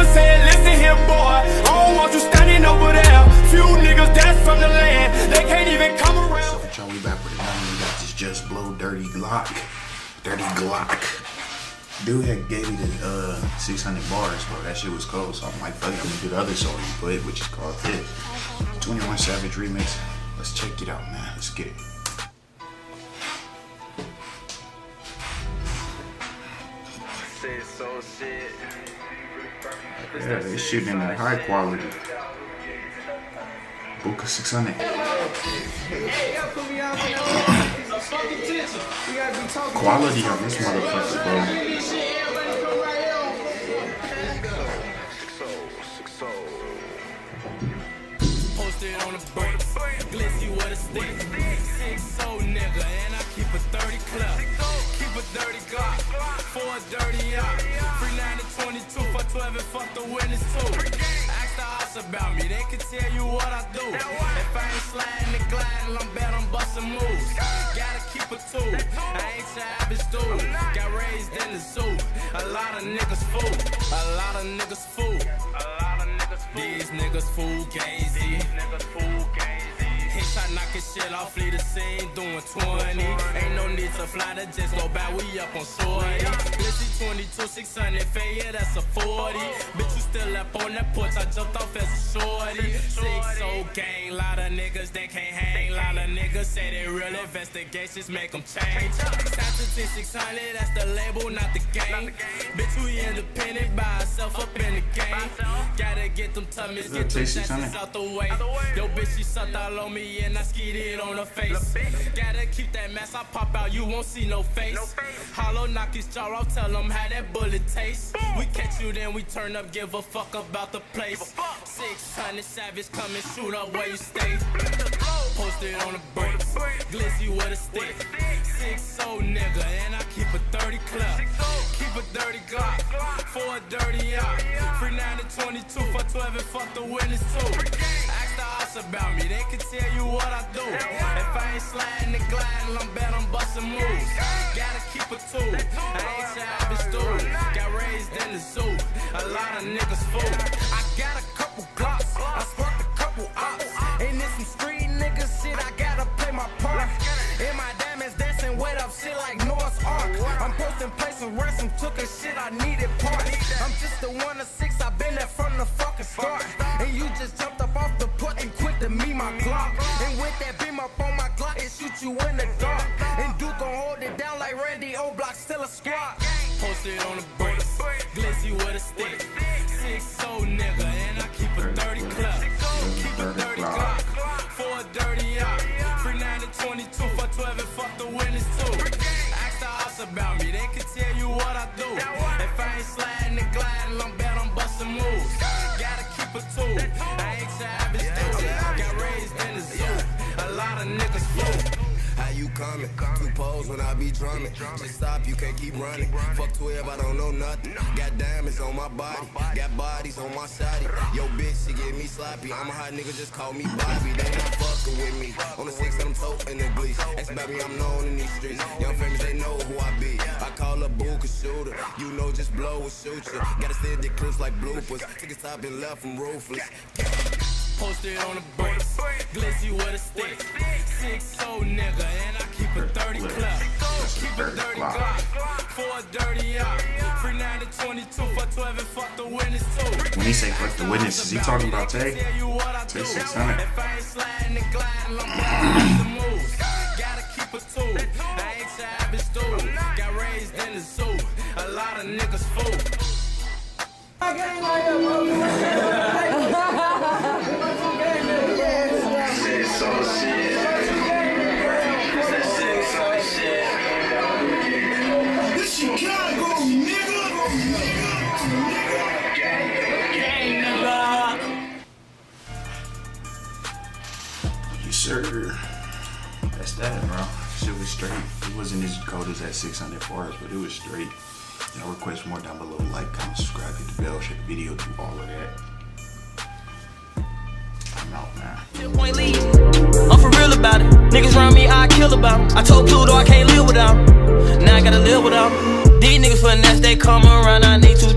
never said, listen here, boy, I don't want you standing over there. Few niggas that's from the land, they can't even come around. What's up, y'all? We back with another one. We got this JustBlow dirty Glock. Dude had gave me the 600 bars, bro. That shit was cold, so I'm like, fuck it, I'm gonna do the other song he put, which is called this 21 Savage remix. Let's check it out, man. Let's get it. Yeah, they shooting in that high quality. Booka600. Quality on this motherfucker, bro. Posted on the break, glitzy with a stick. 6-0 nigga, and I keep a 30 club. Keep a dirty Glock, for a dirty yacht. Free 9 to 22 for 12 and fuck the witness too. Ask the house about me, they can tell you what I do. If I ain't sliding and gliding, I'm bad on busting moves. Gotta keep a tool, I ain't your average dude. Got raised in the zoo, a lot of niggas fool. A lot of niggas fool. These niggas fool gazy. Headshot knocking shit off, flee the scene, doing 20. Ain't no need to fly to just go back, we up on shorty. Glitzy 22, 600, yeah, that's a 40. Bitch, you still up on that porch, I jumped off as a shorty. 6-0 gang, lot of niggas, they can't hang. Lot of niggas say they real investigations make them change. Saturday 600, that's the label, not the game. Bitch, we independent by ourselves up in the game. Gotta get them tummies, get them chances out the way. Yo, bitch, she sucked all on me and I skied it on her face. Gotta keep that mask, I pop out, you won't see no face. Hollow knock his jaw, I'll tell him how that bullet tastes. We catch you, then we turn up, give a fuck about the place. 600 Savage, come and shoot up where you stay. Posted on the brakes, glitzy with a stick. 6-0 nigga, and I keep a 30 club. Keep a dirty Glock, for a dirty yacht. Free 9 to 22 for 12 and fuck the witness too. Ask the house about me, they can tell you what I do. If I ain't sliding and gliding, I'm bad on busting moves. Gotta keep a tool, I ain't your average dude. Got raised in the zoo, a lot of niggas fool. I got a couple Glocks, I sparked a couple ops. And this some street niggas shit, I gotta play my part. In my diamonds dancing wet up shit like Noah's Ark. I'm posting places ransom, took a shit, I needed parts. I'm just the 1 of 6, I've been there from the fucking start. And you just jumped up off the porch and quick to me my Glock. And with that beam up on my Glock, it shoot you in the dark. And Duke gon' hold it down like Randy O'Block, still a squad. Posted on the brakes, glitzy with a stick. 6-0 nigga, and I keep a 30 club. Keep a 30 Glock, for a dirty yacht. Free 9 to 22 for 12 and fuck the witness too. Ask the house about me, they can tell you what I do. If I ain't sliding and gliding, I'm bad on busting moves. Gotta keep a tool, I ain't your average dude. Got raised in the zoo, a lot of niggas fool. How you coming? 2 poles when I be drumming. Just stop, you can't keep running. Fuck 12, I don't know nothing. Got diamonds on my body, got bodies on my side. Yo, bitch, she get me sloppy. I'm a hot nigga, just call me Bobby. They not fucking with me. On the 6, I'm toting the glees. Ask about me, I'm known in these streets. Young famous, they know who I be. I call her Booka600. You know, JustBlow will shoot you. Gotta steal the clips like bloopers. Took a stop and left from ruthless. Posted on the brakes, glitzy with a stick. 6-0 nigga, and I keep a 30 club. Keep a 30 Glock, for a dirty yacht. Free 9 to 22 for 12 and fuck the witness too. When he say fuck the witness, is he talking about Tay? Tay 600. If I ain't sliding and gliding, I'm bad the moves. Gotta keep a tool, I ain't your average dude. Got raised in the zoo, a lot of niggas fool. Sir, that's that, bro. Shit was straight. It wasn't as cold as that 600 bars, but it was straight. Y'all request more down below. Like, comment, subscribe, hit the bell, share the video, do all of that. I'm out, man. I'm for real about it. Niggas around me, I kill about them. I told Pluto I can't live without them. Now I gotta live without them. These niggas for the next, they come around, I need to